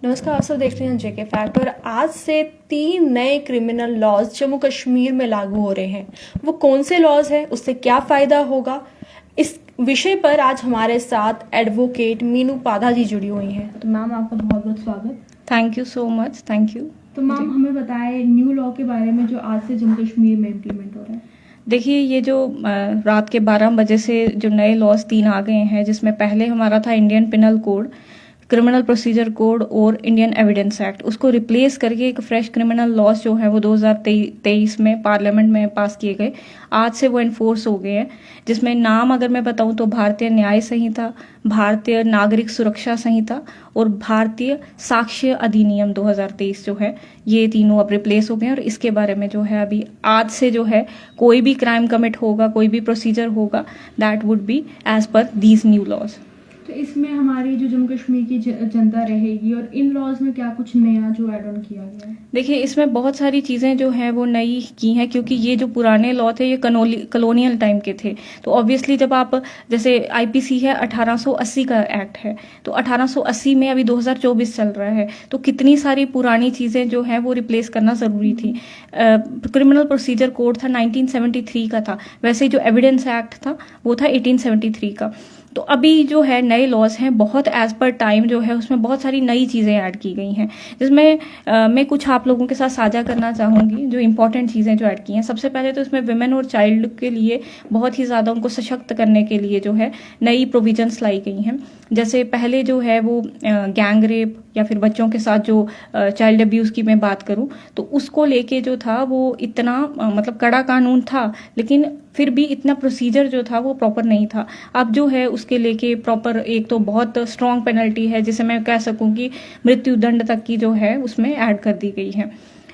नमस्कार, आप सब देखते हैं जेके फैक्ट। और आज से 3 नए क्रिमिनल लॉज जम्मू कश्मीर में लागू हो रहे हैं। वो कौन से लॉज हैं, उससे क्या फ़ायदा होगा, इस विषय पर आज हमारे साथ एडवोकेट मीनू पाधा जी जुड़ी हुई हैं। तो मैम, आपका बहुत बहुत स्वागत। Thank you so much. Thank you. तो मैम, हमें बताएं न्यू लॉ के बारे में जो आज से जम्मू कश्मीर में इम्प्लीमेंट हो रहा है। देखिए, ये जो रात के 12 बजे से जो नए लॉज 3 आ गए हैं, जिसमें पहले हमारा था Indian penal code, criminal procedure code और इंडियन एविडेंस एक्ट, उसको रिप्लेस करके एक फ्रेश क्रिमिनल लॉज जो है वो 2023 में पार्लियामेंट में पास किए गए। आज से वो इन्फोर्स हो गए हैं, जिसमें नाम अगर मैं बताऊं तो भारतीय न्याय संहिता, भारतीय नागरिक सुरक्षा संहिता और भारतीय साक्ष्य अधिनियम 2023 जो है, ये तीनों अब रिप्लेस हो गए हैं। और इसके बारे में जो है अभी आज से जो है कोई भी क्राइम कमिट होगा, कोई भी प्रोसीजर होगा, that would be as per these new laws. तो इसमें हमारी जो जम्मू कश्मीर की जनता रहेगी, और इन लॉज में क्या कुछ नया जो ऐड ऑन किया गया है? देखिए, इसमें बहुत सारी चीज़ें जो हैं वो नई की हैं, क्योंकि ये जो पुराने लॉ थे ये कलोनियल टाइम के थे। तो ऑब्वियसली जब आप, जैसे आईपीसी है 1880 का एक्ट है, तो 1880 में अभी 2024 चल रहा है, तो कितनी सारी पुरानी चीज़ें जो हैं वो रिप्लेस करना ज़रूरी थी। क्रिमिनल प्रोसीजर कोड था 1973 का था, वैसे जो एविडेंस एक्ट था वो था 1873 का। तो अभी जो है नए लॉज हैं, बहुत एज पर टाइम जो है उसमें बहुत सारी नई चीज़ें ऐड की गई हैं, जिसमें मैं कुछ आप लोगों के साथ साझा करना चाहूँगी जो इंपॉर्टेंट चीज़ें जो ऐड की हैं। सबसे पहले तो इसमें विमेन और चाइल्ड के लिए बहुत ही ज़्यादा उनको सशक्त करने के लिए जो है नई प्रोविजंस लाई गई हैं। जैसे पहले जो है वो गैंग रेप या फिर बच्चों के साथ जो चाइल्ड अब्यूज़ की मैं बात करूँ, तो उसको लेके जो था वो इतना मतलब कड़ा कानून था, लेकिन फिर भी इतना प्रोसीजर जो था वो प्रॉपर नहीं था। अब जो है उसके लेके प्रॉपर एक तो बहुत स्ट्रॉन्ग पेनल्टी है, जिसे मैं कह सकूं कि मृत्यु दंड तक की जो है उसमें ऐड कर दी गई है।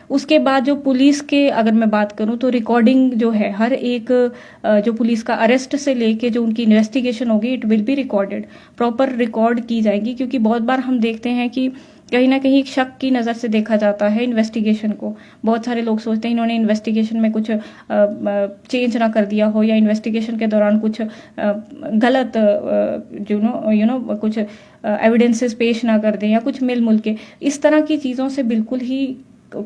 उसके बाद जो पुलिस के अगर मैं बात करूं तो रिकॉर्डिंग जो है, हर एक जो पुलिस का अरेस्ट से लेके जो उनकी इन्वेस्टिगेशन होगी, it will be recorded, proper record की जाएगी। क्योंकि बहुत बार हम देखते हैं कि कहीं ना कहीं शक की नज़र से देखा जाता है इन्वेस्टिगेशन को। बहुत सारे लोग सोचते हैं इन्होंने इन्वेस्टिगेशन में कुछ चेंज ना कर दिया हो, या इन्वेस्टिगेशन के दौरान कुछ गलत कुछ एविडेंसेस पेश ना कर दें, या कुछ मिल मुल के, इस तरह की चीज़ों से बिल्कुल ही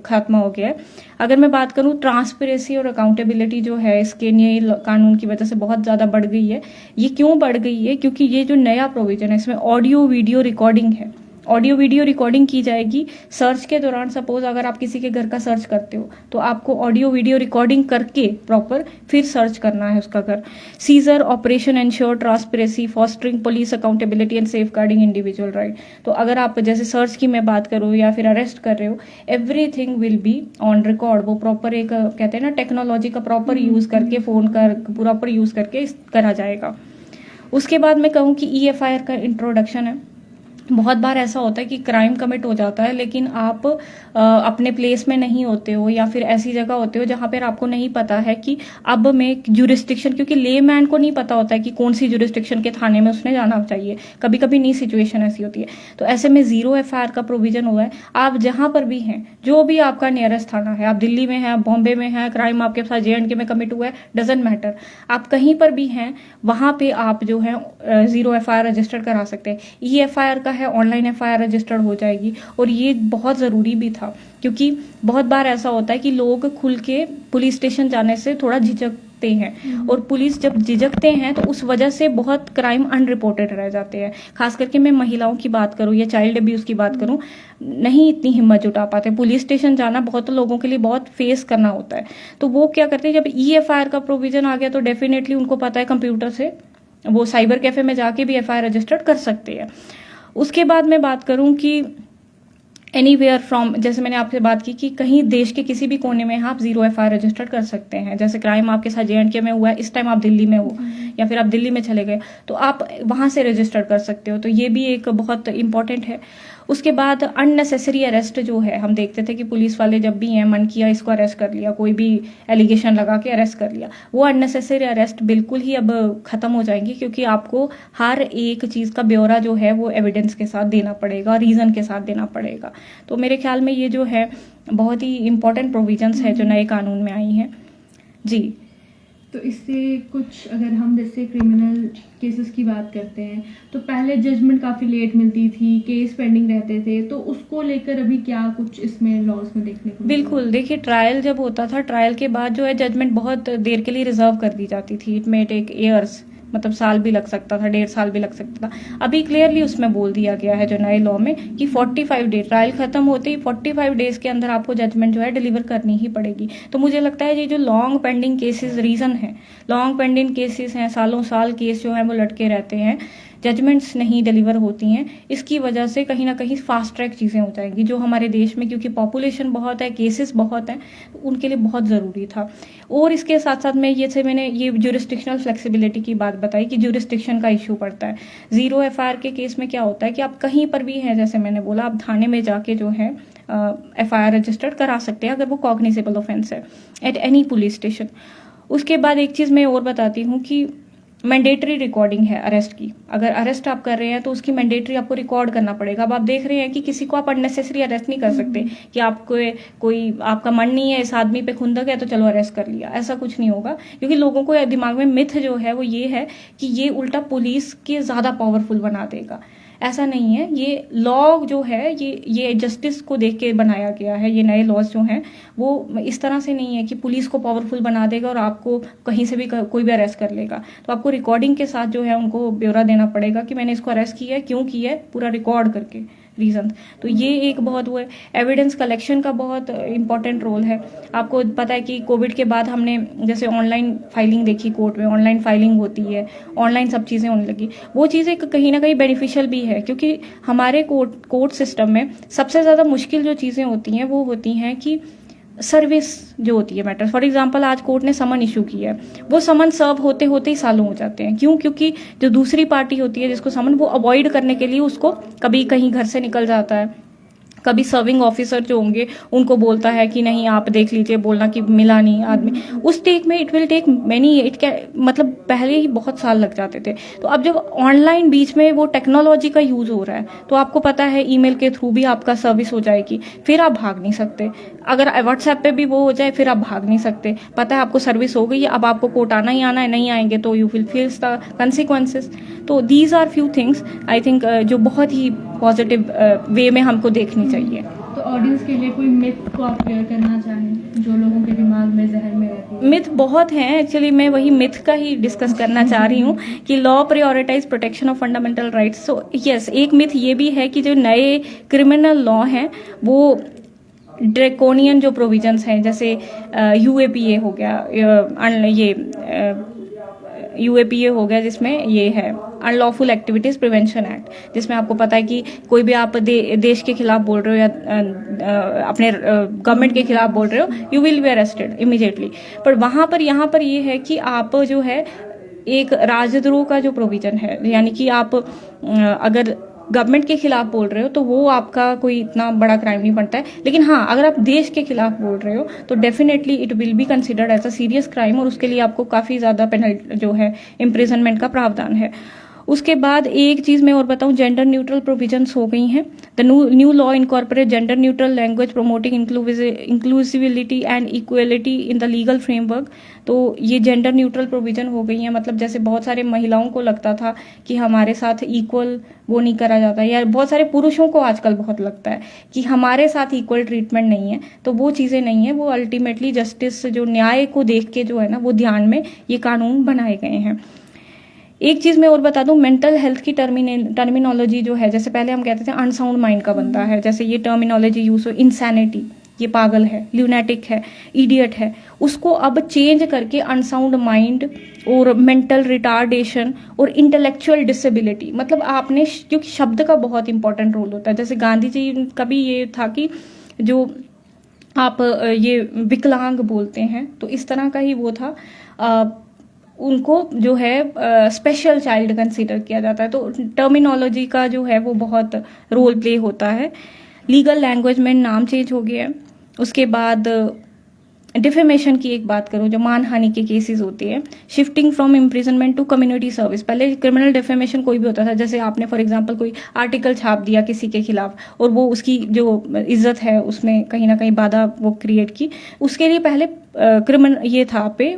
खात्मा हो गया है। अगर मैं बात करूं ट्रांसपेरेंसी और अकाउंटेबिलिटी जो है इसके नए कानून की वजह से बहुत ज़्यादा बढ़ गई है। ये क्यों बढ़ गई है? क्योंकि ये जो नया प्रोविजन है इसमें ऑडियो वीडियो रिकॉर्डिंग है। ऑडियो वीडियो रिकॉर्डिंग की जाएगी सर्च के दौरान। सपोज अगर आप किसी के घर का सर्च करते हो तो आपको ऑडियो वीडियो रिकॉर्डिंग करके प्रॉपर फिर सर्च करना है उसका घर। Seizure operation ensure transparency, fostering police accountability and safeguarding individual right. तो अगर आप जैसे सर्च की मैं बात करूँ या फिर अरेस्ट कर रहे हो, everything will be on record. वो प्रॉपर एक कहते हैं ना टेक्नोलॉजी का प्रॉपर यूज करके, फोन का प्रॉपर यूज करके करा जाएगा। उसके बाद मैं कहूँ कि EFIR का इंट्रोडक्शन है। बहुत बार ऐसा होता है कि क्राइम कमिट हो जाता है, लेकिन आप अपने प्लेस में नहीं होते हो, या फिर ऐसी जगह होते हो जहाँ पर आपको नहीं पता है कि अब मैं जुरिस्डिक्शन, क्योंकि लेमैन को नहीं पता होता है कि कौन सी जुरिस्डिक्शन के थाने में उसने जाना चाहिए। कभी कभी नई सिचुएशन ऐसी होती है, तो ऐसे में 0 FIR का प्रोविजन हुआ है। आप जहाँ पर भी हैं, जो भी आपका नियरेस्ट थाना है, आप दिल्ली में हैं, बॉम्बे में हैं, क्राइम आपके साथ JNK में कमिट हुआ है, डजेंट मैटर, आप कहीं पर भी हैं, वहाँ पे आप जो है 0 FIR रजिस्टर करा सकते हैं। EFIR का है, ऑनलाइन FIR रजिस्टर्ड हो जाएगी। और ये बहुत ज़रूरी भी था, क्योंकि बहुत बार ऐसा होता है कि लोग खुल के पुलिस स्टेशन जाने से थोड़ा झिझकते हैं, और पुलिस जब झिझकते हैं तो उस वजह से बहुत क्राइम अनरिपोर्टेड रह जाते हैं। खास करके मैं महिलाओं की बात करूं या चाइल्ड अब्यूज की बात करूं, नहीं इतनी हिम्मत जुटा पाते। पुलिस स्टेशन जाना बहुत लोगों के लिए बहुत फेस करना होता है। तो वो क्या करते हैं, जब EFIR का प्रोविजन आ गया तो डेफिनेटली उनको पता है कंप्यूटर से वो साइबर कैफे में जाके भी FIR रजिस्टर्ड कर सकते हैं। उसके बाद मैं बात करूं कि एनीवेयर फ्रॉम, जैसे मैंने आपसे बात की कि कहीं देश के किसी भी कोने में आप 0 FIR रजिस्टर्ड कर सकते हैं। जैसे क्राइम आपके साथ JNK में हुआ है, इस टाइम आप दिल्ली में हो, या फिर आप दिल्ली में चले गए, तो आप वहां से रजिस्टर कर सकते हो। तो ये भी एक बहुत इंपॉर्टेंट है। उसके बाद अननेसेसरी अरेस्ट जो है, हम देखते थे कि पुलिस वाले जब भी हैं, मन किया इसको अरेस्ट कर लिया, कोई भी एलिगेशन लगा के अरेस्ट कर लिया। वो अननेसेसरी अरेस्ट बिल्कुल ही अब खत्म हो जाएंगी, क्योंकि आपको हर एक चीज़ का ब्यौरा जो है वो एविडेंस के साथ देना पड़ेगा, रीज़न के साथ देना पड़ेगा। तो मेरे ख्याल में ये जो है बहुत ही इंपॉर्टेंट प्रोविजंस है जो नए कानून में आई हैं। जी, तो इससे कुछ अगर हम जैसे क्रिमिनल केसेस की बात करते हैं तो पहले जजमेंट काफ़ी लेट मिलती थी, केस पेंडिंग रहते थे, तो उसको लेकर अभी क्या कुछ इसमें लॉज में देखने को मिला? बिल्कुल, देखिए ट्रायल जब होता था, ट्रायल के बाद जो है जजमेंट बहुत देर के लिए रिजर्व कर दी जाती थी। इट मे टेक ईयर्स, मतलब साल भी लग सकता था, 1.5 साल भी लग सकता था। अभी क्लियरली उसमें बोल दिया गया है जो नए लॉ में कि 45 डे, ट्रायल खत्म होते ही 45 डेज के अंदर आपको जजमेंट जो है डिलीवर करनी ही पड़ेगी। तो मुझे लगता है ये जो लॉन्ग पेंडिंग केसेस रीजन है, लॉन्ग पेंडिंग केसेस हैं, सालों साल केस जो है वो लटके रहते हैं, जजमेंट्स नहीं डिलीवर होती हैं, इसकी वजह से कहीं ना कहीं फास्ट ट्रैक चीज़ें हो जाएंगी जो हमारे देश में, क्योंकि पॉपुलेशन बहुत है, केसेस बहुत हैं, तो उनके लिए बहुत ज़रूरी था। और इसके साथ साथ मैंने ये ज्यूरिस्डिक्शनल फ्लेक्सिबिलिटी की बात बताई कि ज्यूरिस्डिक्शन का इशू पड़ता है। 0 FIR के केस में क्या होता है कि आप कहीं पर भी हैं, जैसे मैंने बोला, आप थाने में जाके जो है FIR रजिस्टर्ड करा सकते हैं अगर वो कॉग्निजेबल ऑफेंस है एट एनी पुलिस स्टेशन। उसके बाद एक चीज़ मैं और बताती हूँ कि मैंडेटरी रिकॉर्डिंग है अरेस्ट की। अगर अरेस्ट आप कर रहे हैं तो उसकी मैंडेटरी आपको रिकॉर्ड करना पड़ेगा। अब आप देख रहे हैं कि किसी को आप अननेसेसरी अरेस्ट नहीं कर सकते कि आपको कोई आपका मन नहीं है, इस आदमी पे खुंदक है तो चलो अरेस्ट कर लिया, ऐसा कुछ नहीं होगा। क्योंकि लोगों को दिमाग में मिथ जो है वो ये है कि ये उल्टा पुलिस के ज़्यादा पावरफुल बना देगा। ऐसा नहीं है। ये लॉ जो है ये जस्टिस को देख के बनाया गया है। ये नए लॉज जो हैं वो इस तरह से नहीं है कि पुलिस को पावरफुल बना देगा और आपको कहीं से भी कोई भी अरेस्ट कर लेगा। तो आपको रिकॉर्डिंग के साथ जो है उनको ब्यौरा देना पड़ेगा कि मैंने इसको अरेस्ट किया है, क्यों किया है, पूरा रिकॉर्ड करके रीजन। तो ये एक बहुत वो है। एविडेंस कलेक्शन का बहुत इंपॉर्टेंट रोल है। आपको पता है कि कोविड के बाद हमने जैसे ऑनलाइन फाइलिंग देखी, कोर्ट में ऑनलाइन फाइलिंग होती है, ऑनलाइन सब चीज़ें होने लगी। वो चीज़ें कहीं ना कहीं बेनिफिशियल भी है, क्योंकि हमारे कोर्ट सिस्टम में सबसे ज़्यादा मुश्किल जो चीज़ें होती हैं वो होती हैं कि सर्विस जो होती है मैटर। फॉर एग्जांपल आज कोर्ट ने समन इशू किया है, वो समन सर्व होते होते ही सालों हो जाते हैं। क्यों? क्योंकि जो दूसरी पार्टी होती है जिसको समन, वो अवॉइड करने के लिए उसको कभी कहीं घर से निकल जाता है, कभी सर्विंग ऑफिसर जो होंगे उनको बोलता है कि नहीं आप देख लीजिए, बोलना कि मिला नहीं आदमी। उस टेक में इट विल टेक मैनी, मतलब पहले ही बहुत साल लग जाते थे। तो अब जब ऑनलाइन बीच में वो टेक्नोलॉजी का यूज हो रहा है तो आपको पता है ईमेल के थ्रू भी आपका सर्विस हो जाएगी, फिर आप भाग नहीं सकते। अगर व्हाट्सएप पे भी वो हो जाए फिर आप भाग नहीं सकते। पता है आपको सर्विस हो गई है, अब आपको कोर्ट आना ही आना है, नहीं आएंगे तो you will face the consequences. तो these are few things I think जो बहुत ही पॉजिटिव वे में हमको देखनी चाहिए। तो ऑडियंस के लिए कोई मिथ को आप क्लियर करना चाहें जो लोगों के दिमाग में, जहन में रहती है? मिथ बहुत हैं, एक्चुअली मैं वही मिथ का ही डिस्कस करना चाह रही हूँ कि law prioritize protection of fundamental rights. So yes, एक मिथ ये भी है कि जो नए क्रिमिनल लॉ हैं वो ड्रैकोनियन जो प्रोविजंस हैं, जैसे UAPA हो गया, ये UAPA हो गया जिसमें ये है अनलॉफुल एक्टिविटीज प्रिवेंशन एक्ट, जिसमें आपको पता है कि कोई भी आप देश के खिलाफ बोल रहे हो या अपने गवर्नमेंट के खिलाफ बोल रहे हो, you will be arrested immediately. पर वहां पर यहाँ पर ये है कि आप जो है एक राजद्रोह का जो प्रोविजन है, यानी कि आप अगर गवर्नमेंट के खिलाफ बोल रहे हो तो वो आपका कोई इतना बड़ा क्राइम नहीं बनता है। लेकिन हाँ, अगर आप देश के खिलाफ बोल रहे हो तो definitely it will be considered as a serious crime, और उसके लिए आपको काफ़ी ज़्यादा पेनल्टी जो है इम्प्रिजनमेंट का प्रावधान है। उसके बाद एक चीज़ मैं और बताऊं, जेंडर न्यूट्रल प्रोविजंस हो गई हैं। The new law incorporate gender neutral language promoting inclusivity and equality in the legal framework. तो ये जेंडर न्यूट्रल प्रोविजन हो गई हैं। मतलब जैसे बहुत सारे महिलाओं को लगता था कि हमारे साथ इक्वल वो नहीं करा जाता, या बहुत सारे पुरुषों को आजकल बहुत लगता है कि हमारे साथ इक्वल ट्रीटमेंट नहीं है। तो वो चीज़ें नहीं है, वो अल्टीमेटली जस्टिस जो न्याय को देख के जो है ना वो ध्यान में ये कानून बनाए गए हैं। एक चीज़ मैं और बता दूं, मेंटल हेल्थ की टर्मिनोलॉजी जो है, जैसे पहले हम कहते थे अनसाउंड माइंड का बंदा है, जैसे ये टर्मिनोलॉजी यूज हो, इंसैनिटी, ये पागल है, ल्यूनेटिक है, इडियट है, उसको अब चेंज करके अनसाउंड माइंड और मेंटल रिटार्डेशन और इंटेलेक्चुअल डिसेबिलिटी, मतलब आपने, क्योंकि शब्द का बहुत इंपॉर्टेंट रोल होता है। जैसे गांधी जी का भी ये था कि जो आप ये विकलांग बोलते हैं, तो इस तरह का ही वो था, उनको जो है स्पेशल चाइल्ड कंसीडर किया जाता है। तो टर्मिनोलॉजी का जो है वो बहुत रोल प्ले होता है। लीगल लैंग्वेज में नाम चेंज हो गया है। उसके बाद डिफेमेशन की एक बात करूं, जो मानहानि के केसेस होते हैं, shifting from imprisonment to community service. पहले क्रिमिनल डिफेमेशन कोई भी होता था, जैसे आपने फॉर एग्जांपल कोई आर्टिकल छाप दिया किसी के खिलाफ और वो उसकी जो इज्जत है उसमें कहीं ना कहीं बाधा वो क्रिएट की, उसके लिए पहले क्रिमिनल ये था आप पे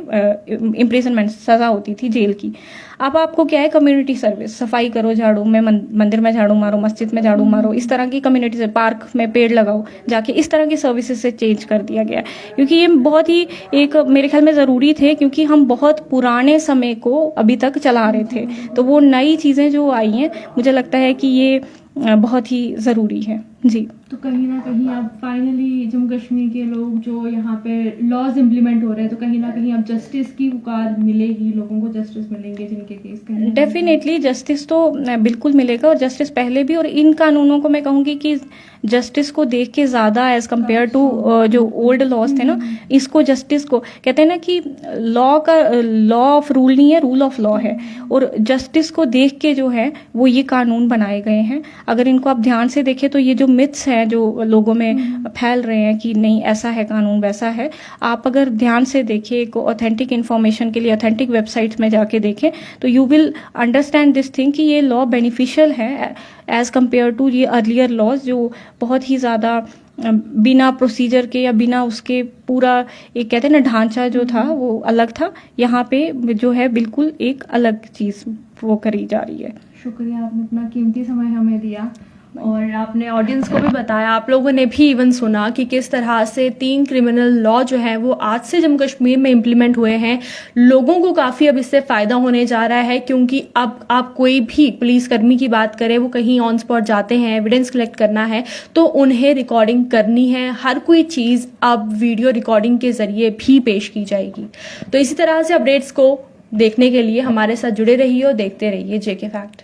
इम्प्रिजनमेंट सजा होती थी जेल की। अब आपको क्या है, कम्युनिटी सर्विस, सफाई करो, झाड़ू में मंदिर में झाड़ू मारो, मस्जिद में झाड़ू मारो, इस तरह की कम्युनिटी से, पार्क में पेड़ लगाओ जाके, इस तरह की सर्विसेज से चेंज कर दिया गया है। क्योंकि ये बहुत ही एक मेरे ख्याल में ज़रूरी थे, क्योंकि हम बहुत पुराने समय को अभी तक चला रहे थे। तो वो नई चीज़ें जो आई हैं, मुझे लगता है कि ये बहुत ही ज़रूरी है जी। तो कहीं ना कहीं अब फाइनली जम्मू कश्मीर के लोग जो यहाँ पे लॉज इम्प्लीमेंट हो रहे हैं, तो कहीं ना कहीं अब जस्टिस की पुकार मिलेगी, लोगों को जस्टिस मिलेंगे जिनके केस कहीं डेफिनेटली जस्टिस तो बिल्कुल मिलेगा, और जस्टिस पहले भी, और इन कानूनों को मैं कहूँगी कि जस्टिस को देख के ज़्यादा एज कम्पेयर टू जो ओल्ड लॉज थे ना, इसको जस्टिस को कहते हैं ना कि लॉ ऑफ रूल नहीं है, रूल ऑफ लॉ है, और जस्टिस को देख के जो है वो ये कानून बनाए गए हैं। अगर इनको आप ध्यान से देखें तो ये जो मिथ्स हैं जो लोगों में फैल रहे हैं कि नहीं ऐसा है कानून वैसा है, आप अगर ध्यान से देखें, ऑथेंटिक इन्फॉर्मेशन के लिए ऑथेंटिक वेबसाइट्स में जाके देखें, तो you will understand this thing कि ये लॉ बेनिफिशियल है एज कम्पेयर टू ये अर्लियर लॉज जो बहुत ही ज़्यादा बिना प्रोसीजर के या बिना उसके पूरा एक कहते हैं ना ढांचा जो था वो अलग था। यहाँ पे जो है बिल्कुल एक अलग चीज़ वो करी जा रही है। शुक्रिया, आपने अपना कीमती समय हमें दिया और आपने ऑडियंस को भी बताया, आप लोगों ने भी इवन सुना कि किस तरह से 3 क्रिमिनल लॉ जो है वो आज से जम्मू कश्मीर में इम्प्लीमेंट हुए हैं। लोगों को काफ़ी अब इससे फ़ायदा होने जा रहा है, क्योंकि अब आप कोई भी पुलिसकर्मी की बात करें, वो कहीं ऑन स्पॉट जाते हैं, एविडेंस कलेक्ट करना है तो उन्हें रिकॉर्डिंग करनी है। हर कोई चीज़ अब वीडियो रिकॉर्डिंग के ज़रिए भी पेश की जाएगी। तो इसी तरह से अपडेट्स को देखने के लिए हमारे साथ जुड़े रहिए और देखते रहिए JK फैक्ट।